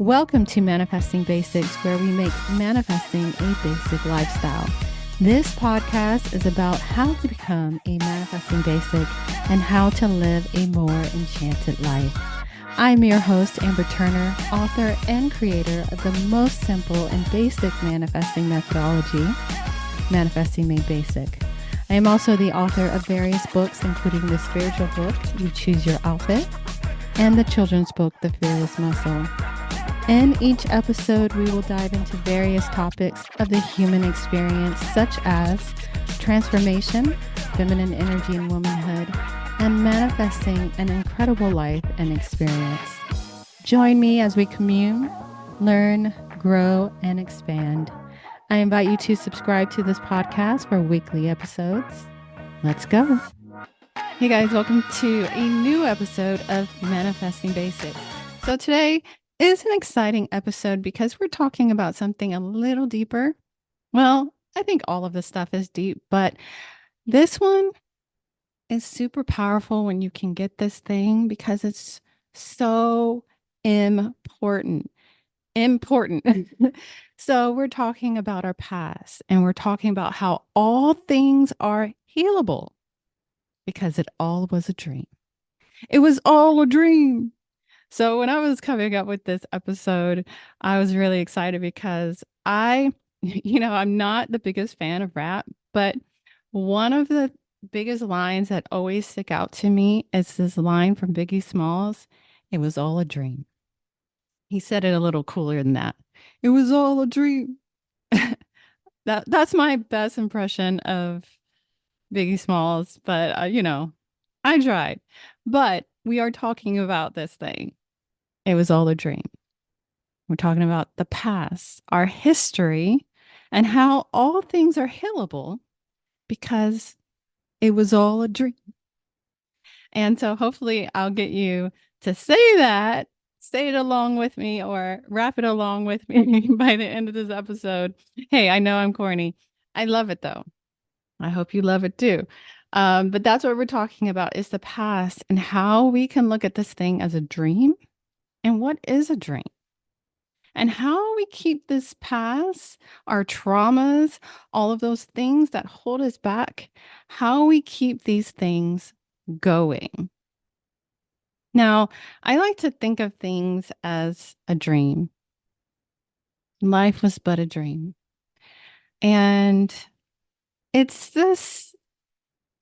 Welcome to Manifesting Basics, where we make manifesting a basic lifestyle. This podcast is about how to become a manifesting basic and how to live a more enchanted life. I'm your host, Amber Turner, author and creator of the most simple and basic manifesting methodology, Manifesting Made Basic. I am also the author of various books, including the spiritual book, You Choose Your Outfit, and the children's book, The Fearless Muscle. In each episode, we will dive into various topics of the human experience, such as transformation, feminine energy and womanhood, and manifesting an incredible life and experience. Join me as we commune, learn, grow, and expand. I invite you to subscribe to this podcast for weekly episodes. Let's go. Hey guys, welcome to a new episode of Manifesting Basics. So today is an exciting episode because we're talking about something a little deeper. Well, I think all of this stuff is deep, but this one is super powerful when you can get this thing because it's so important. So we're talking about our past and we're talking about how all things are healable because it all was a dream. It was all a dream. So when I was coming up with this episode, I was really excited because I'm not the biggest fan of rap, but one of the biggest lines that always stick out to me is this line from Biggie Smalls. It was all a dream. He said it a little cooler than that. It was all a dream. That's my best impression of Biggie Smalls, but I tried. But we are talking about this thing. It was all a dream. We're talking about the past, our history, and how all things are healable because it was all a dream. And so hopefully I'll get you to say it along with me or rap it along with me by the end of this episode. Hey, I know I'm corny. I love it though. I hope you love it too. But that's what we're talking about is the past and how we can look at this thing as a dream. And what is a dream? And how we keep this past, our traumas, all of those things that hold us back, how we keep these things going. Now, I like to think of things as a dream. Life was but a dream. And it's this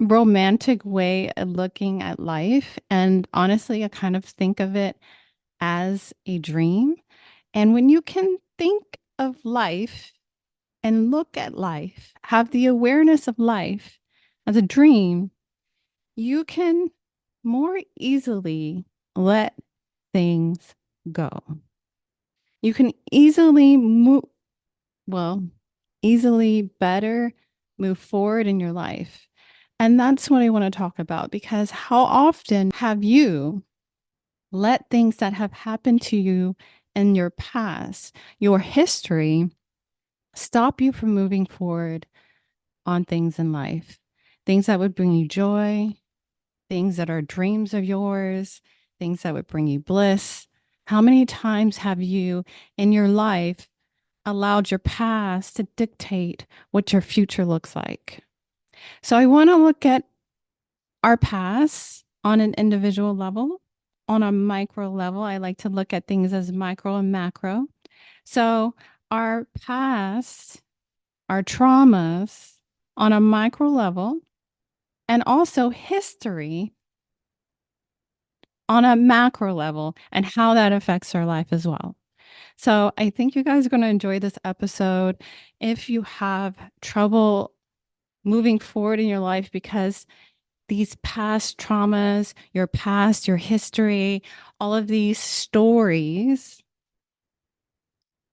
romantic way of looking at life. And honestly, I kind of think of it as a dream. And when you can think of life and look at life, have the awareness of life as a dream, you can more easily let things go. You can easily better move forward in your life. And that's what I want to talk about because how often have you let things that have happened to you in your past, your history, stop you from moving forward on things in life? Things that would bring you joy, things that are dreams of yours, things that would bring you bliss. How many times have you in your life allowed your past to dictate what your future looks like? So I want to look at our past on an individual level, on a micro level. I like to look at things as micro and macro. So our past, our traumas on a micro level, and also history on a macro level and how that affects our life as well. So I think you guys are going to enjoy this episode. If you have trouble moving forward in your life because these past traumas, your past, your history, all of these stories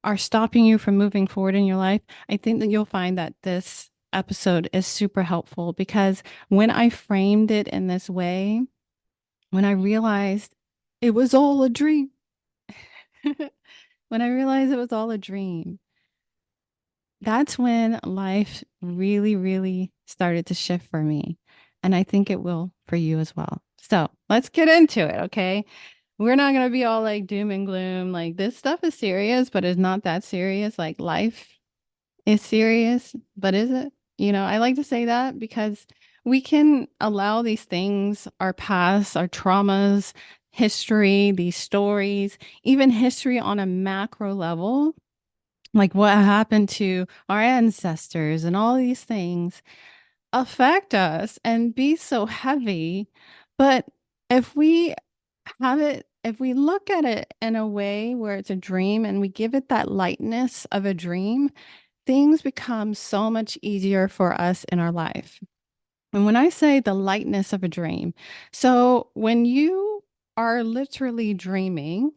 are stopping you from moving forward in your life, I think that you'll find that this episode is super helpful because when I framed it in this way, when I realized it was all a dream, when I realized it was all a dream, that's when life really, really started to shift for me. And I think it will for you as well. So let's get into it. Okay. We're not going to be all like doom and gloom. Like this stuff is serious, but it's not that serious. Like life is serious, but is it? I like to say that because we can allow these things, our past, our traumas, history, these stories, even history on a macro level, like what happened to our ancestors and all these things affect us and be so heavy. But if we if we look at it in a way where it's a dream and we give it that lightness of a dream, things become so much easier for us in our life. And when I say the lightness of a dream, so when you are literally dreaming,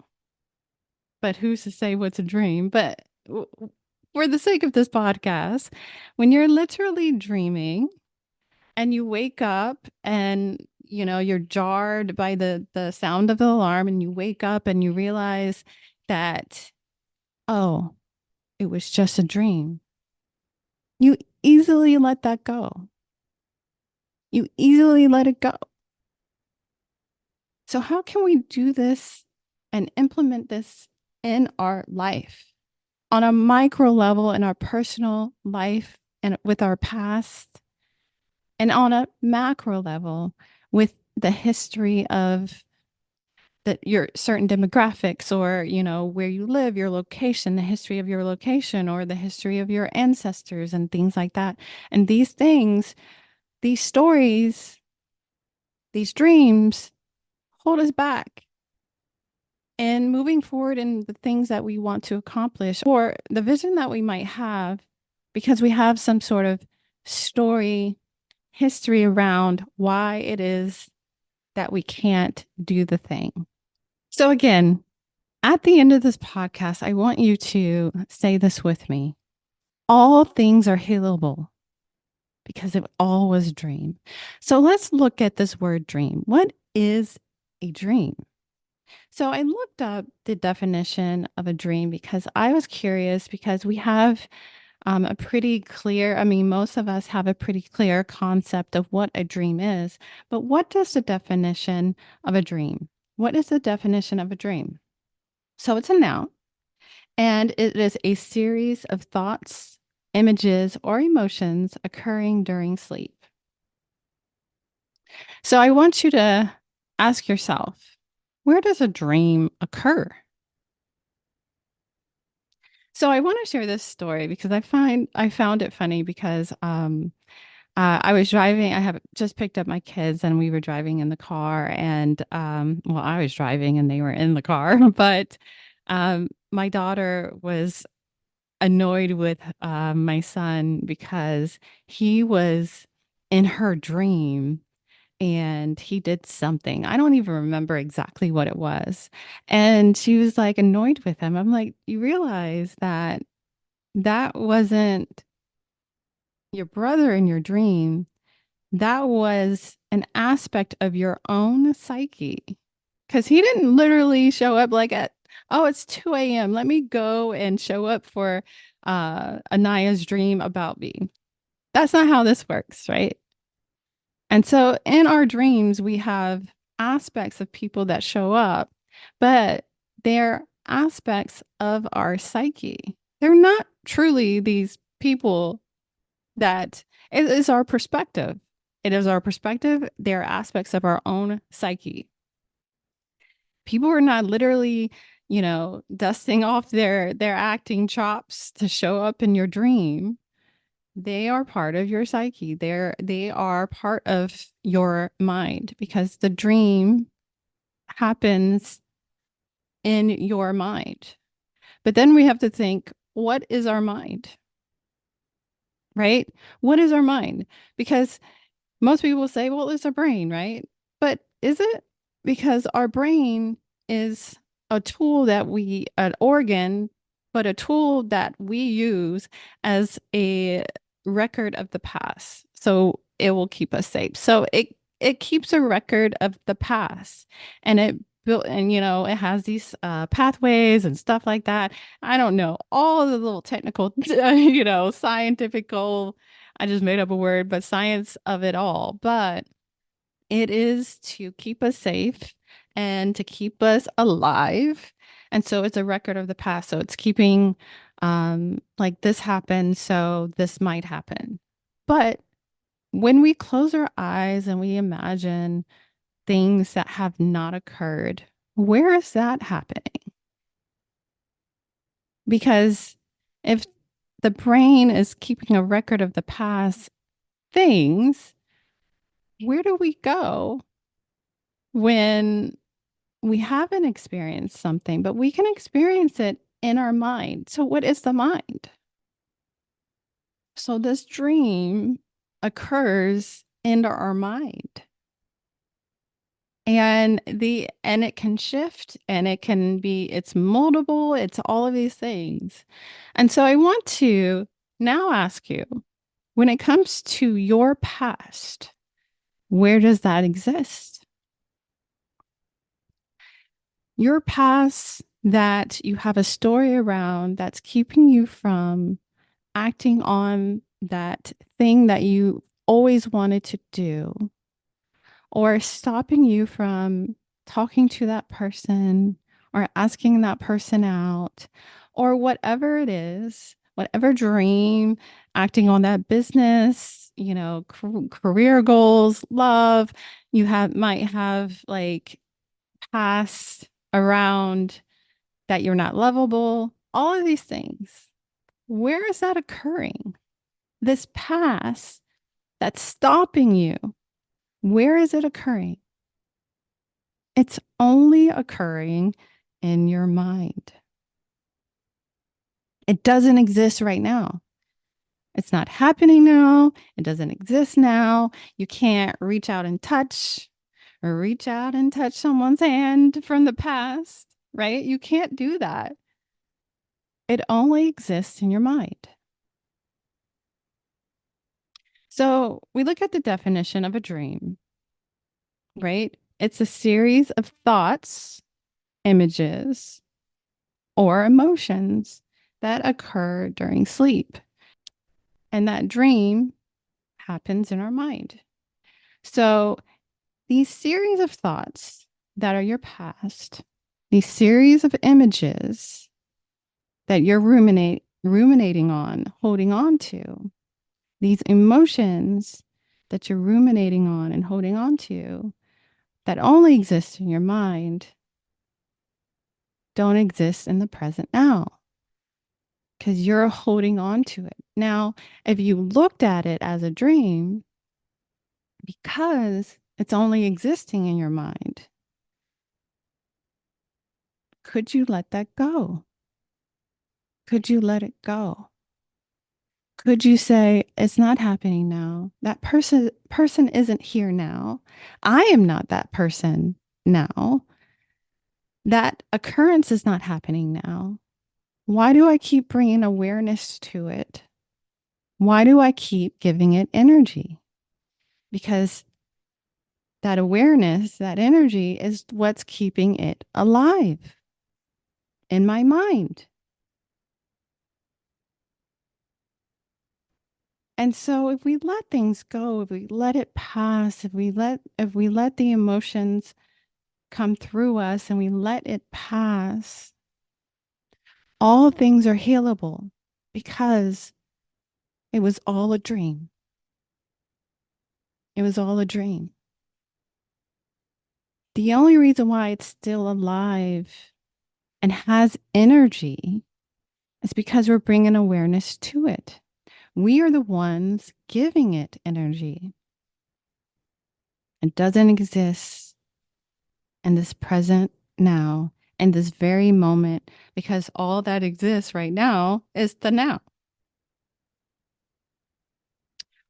but who's to say what's a dream? But for the sake of this podcast, when you're literally dreaming and you wake up and you're jarred by the sound of the alarm and you wake up and you realize that, oh, it was just a dream. You easily let that go. You easily let it go. So, how can we do this and implement this in our life on a micro level in our personal life and with our past, and on a macro level with the history of your certain demographics, or where you live, your location, the history of your location, or the history of your ancestors and things like that. And these things, these stories, these dreams hold us back and moving forward in the things that we want to accomplish or the vision that we might have, because we have some sort of story history around why it is that we can't do the thing. So again, at the end of this podcast, I want you to say this with me. All things are healable because it all was a dream. So let's look at this word dream. What is a dream? So I looked up the definition of a dream because I was curious, because we have a pretty clear, I mean, most of us have a pretty clear concept of what a dream is. But what does the definition of a dream? What is the definition of a dream? So it's a noun, and it is a series of thoughts, images, or emotions occurring during sleep. So I want you to ask yourself, where does a dream occur? So I want to share this story because I found it funny because I was driving. I have just picked up my kids and we were driving in the car, and well, I was driving and they were in the car, but my daughter was annoyed with my son because he was in her dream and he did something. I don't even remember exactly what it was. And she was like annoyed with him. I'm like, you realize that that wasn't your brother in your dream. That was an aspect of your own psyche. Because he didn't literally show up like at, oh, it's 2 a.m. Let me go and show up for Anaya's dream about me. That's not how this works, right? And so in our dreams, we have aspects of people that show up, but they're aspects of our psyche. They're not truly these people that it is our perspective. It is our perspective. They're aspects of our own psyche. People are not literally, dusting off their acting chops to show up in your dream. They are part of your psyche. They are part of your mind, because the dream happens in your mind. But then we have to think, what is our mind? Right? What is our mind? Because most people say, well, it's a brain, right? But is it? Because our brain is a tool an organ, but a tool that we use as a record of the past. So it will keep us safe. So it keeps a record of the past, and it built, and it has these pathways and stuff like that. I don't know all the little technical, scientifical, I just made up a word, but science of it all. But it is to keep us safe and to keep us alive. And so it's a record of the past. So it's keeping like this happened, so this might happen. But when we close our eyes and we imagine things that have not occurred, where is that happening? Because if the brain is keeping a record of the past things, where do we go when we haven't experienced something, but we can experience it in our mind? So, what is the mind? So, this dream occurs in our mind. And it can shift and it can be it's moldable, it's all of these things. And so I want to now ask you, when it comes to your past, where does that exist? Your past that you have a story around that's keeping you from acting on that thing that you always wanted to do, or stopping you from talking to that person or asking that person out, or whatever it is, whatever dream, acting on that business, career goals, love, you have might have like past around that you're not lovable, all of these things. Where is that occurring? This past that's stopping you, where is it occurring? It's only occurring in your mind. It doesn't exist right now. It's not happening now. It doesn't exist now. You can't reach out and touch someone's hand from the past, right? You can't do that. It only exists in your mind. So we look at the definition of a dream, right? It's a series of thoughts, images, or emotions that occur during sleep. And that dream happens in our mind. So these series of thoughts that are your past, these series of images that you're ruminating on, holding on to, these emotions that you're ruminating on and holding on to that only exist in your mind don't exist in the present now because you're holding on to it. Now, if you looked at it as a dream, because it's only existing in your mind, could you let that go? Could you let it go? Could you say, it's not happening now? That person isn't here now. I am not that person now. That occurrence is not happening now. Why do I keep bringing awareness to it? Why do I keep giving it energy? Because that awareness, that energy is what's keeping it alive in my mind. And so if we let things go, if we let it pass, if we let the emotions come through us and we let it pass, all things are healable because it was all a dream. It was all a dream. The only reason why it's still alive and has energy is because we're bringing awareness to it. We are the ones giving it energy. It doesn't exist in this present now, in this very moment, because all that exists right now is the now.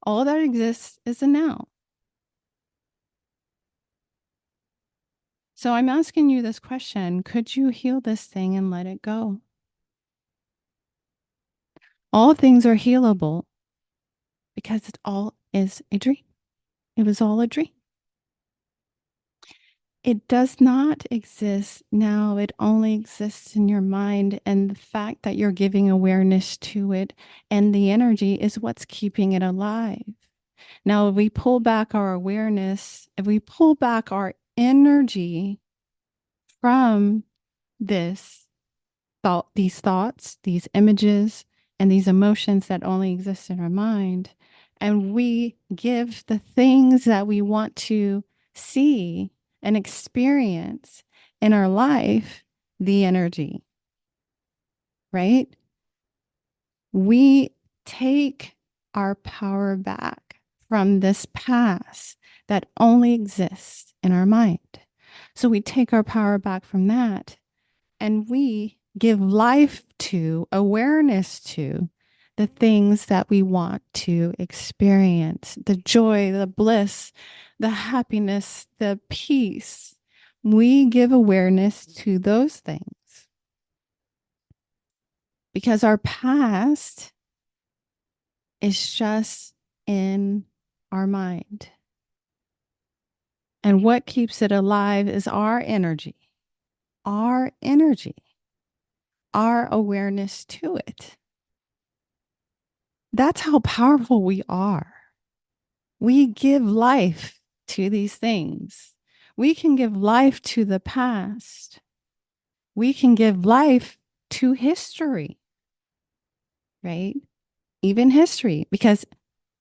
All that exists is the now. So I'm asking you this question: could you heal this thing and let it go? All things are healable because it all is a dream. It was all a dream. It does not exist now. It only exists in your mind. And the fact that you're giving awareness to it and the energy is what's keeping it alive. Now, if we pull back our awareness, if we pull back our energy, from this these thoughts, these images, and these emotions that only exist in our mind. And we give the things that we want to see and experience in our life the energy, right? We take our power back from this past that only exists in our mind. So we take our power back from that and we give life to, awareness to the things that we want to experience, the joy, the bliss, the happiness, the peace. We give awareness to those things because our past is just in our mind. And what keeps it alive is our energy, our awareness to it. That's how powerful we are. We give life to these things. We can give life to the past. We can give life to history, right? Even history, because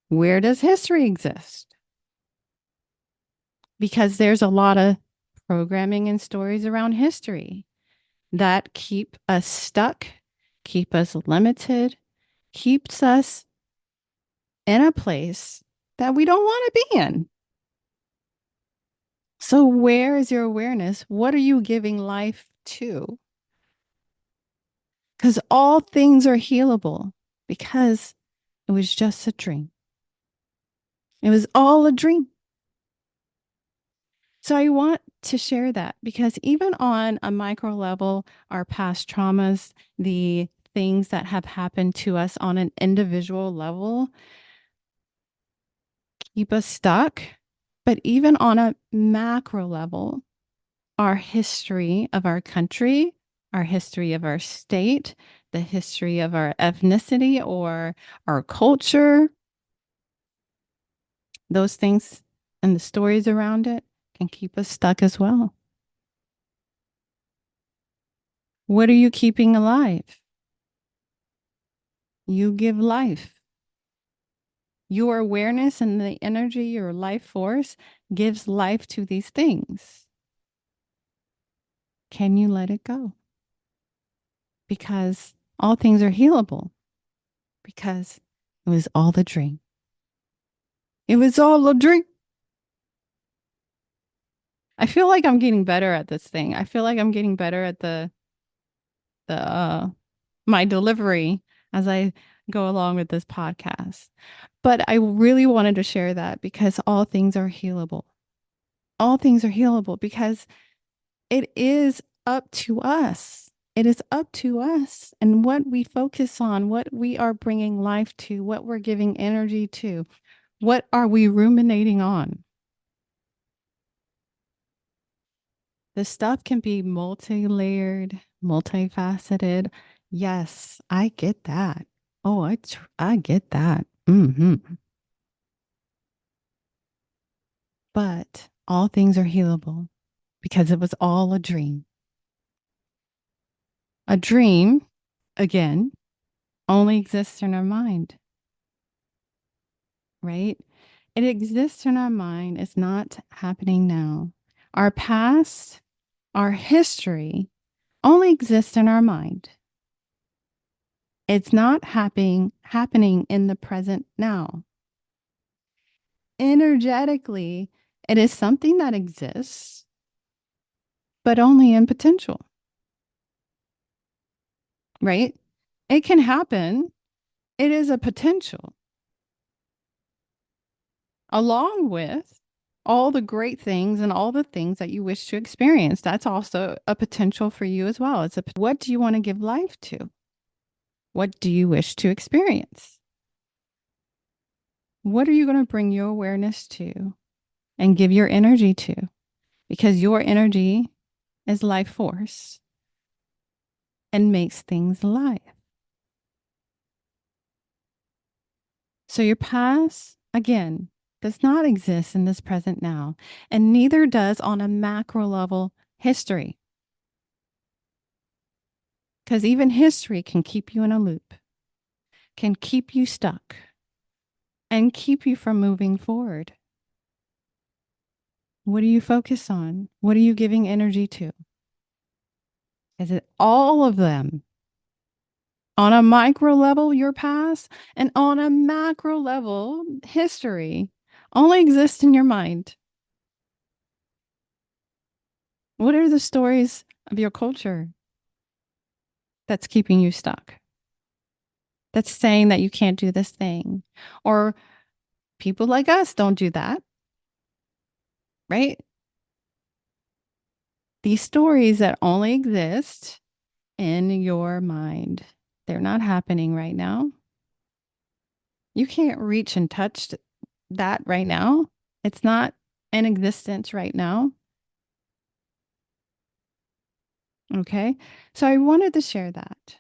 where does history exist? Because there's a lot of programming and stories around history that keep us stuck, keep us limited, keeps us in a place that we don't want to be in. So, where is your awareness? What are you giving life to? Because all things are healable because it was just a dream. It was all a dream. So, I want to share that because even on a micro level, our past traumas, the things that have happened to us on an individual level keep us stuck. But even on a macro level, our history of our country, our history of our state, the history of our ethnicity or our culture, those things and the stories around it can keep us stuck as well. What are you keeping alive? You give life. Your awareness and the energy, your life force gives life to these things. Can you let it go? Because all things are healable. Because it was all a dream. It was all a dream. I feel like I'm getting better at this thing. I feel like I'm getting better at the my delivery as I go along with this podcast. But I really wanted to share that because all things are healable. All things are healable because it is up to us. It is up to us and what we focus on, what we are bringing life to, what we're giving energy to, what are we ruminating on. The stuff can be multi-layered, multifaceted. Yes, I get that. Oh, I get that. But all things are healable because it was all a dream. A dream, again, only exists in our mind, right? It exists in our mind. It's not happening now. Our past, our history only exists in our mind. It's not happening in the present now. Energetically, it is something that exists, but only in potential, right? It can happen. It is a potential, along with all the great things and all the things that you wish to experience. That's also a potential for you as well. What do you want to give life to? What do you wish to experience? What are you going to bring your awareness to and give your energy to? Because your energy is life force and makes things alive. So your past, again, does not exist in this present now, and neither does on a macro level history. Because even history can keep you in a loop, can keep you stuck, and keep you from moving forward. What do you focus on? What are you giving energy to? Is it all of them? On a micro level, your past, and on a macro level, history only exists in your mind. What are the stories of your culture that's keeping you stuck? That's saying that you can't do this thing. Or people like us don't do that, right? These stories that only exist in your mind, they're not happening right now. You can't reach and touch that right now. It's not in existence right now. Okay. So I wanted to share that.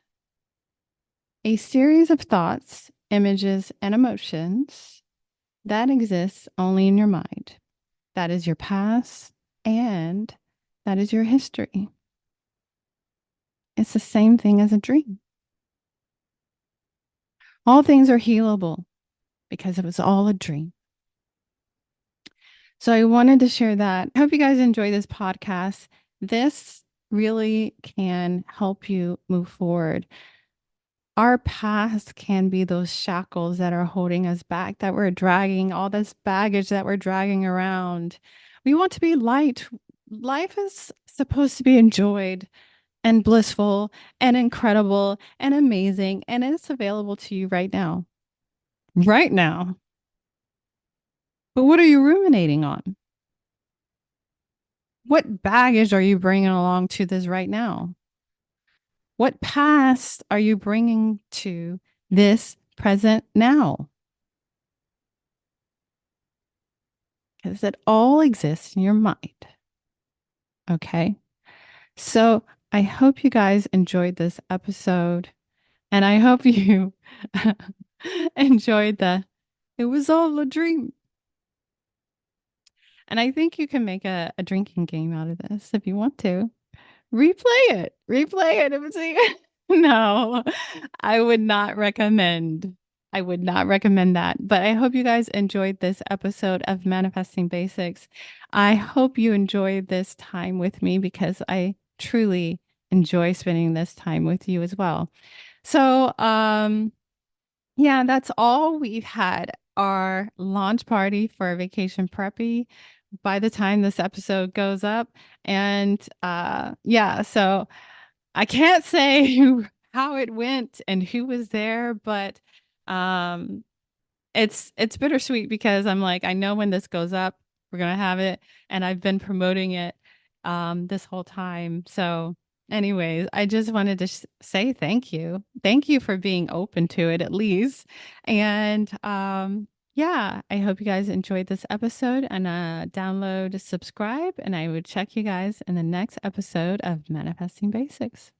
A series of thoughts, images, and emotions that exists only in your mind. That is your past and that is your history. It's the same thing as a dream. All things are healable because it was all a dream. So I wanted to share that. I hope you guys enjoy this podcast. This really can help you move forward. Our past can be those shackles that are holding us back, that we're dragging, all this baggage that we're dragging around. We want to be light. Life is supposed to be enjoyed and blissful and incredible and amazing. And it's available to you right now. Right now. But what are you ruminating on? What baggage are you bringing along to this right now? What past are you bringing to this present now? Because it all exists in your mind. Okay. So I hope you guys enjoyed this episode. And I hope you enjoyed it was all a dream. And I think you can make a drinking game out of this if you want to. Replay it. Replay it. If it's no, I would not recommend. I would not recommend that. But I hope you guys enjoyed this episode of Manifesting Basics. I hope you enjoyed this time with me because I truly enjoy spending this time with you as well. So, yeah, that's all. We've had our launch party for Vacation Preppy by the time this episode goes up. And yeah, so I can't say how it went and who was there, but um it's bittersweet because I'm like, I know when this goes up, we're gonna have it, and I've been promoting it this whole time. So anyways, I just wanted to say thank you. Thank you for being open to it at least. And yeah, I hope you guys enjoyed this episode and download, subscribe, and I would check you guys in the next episode of Manifesting Basics.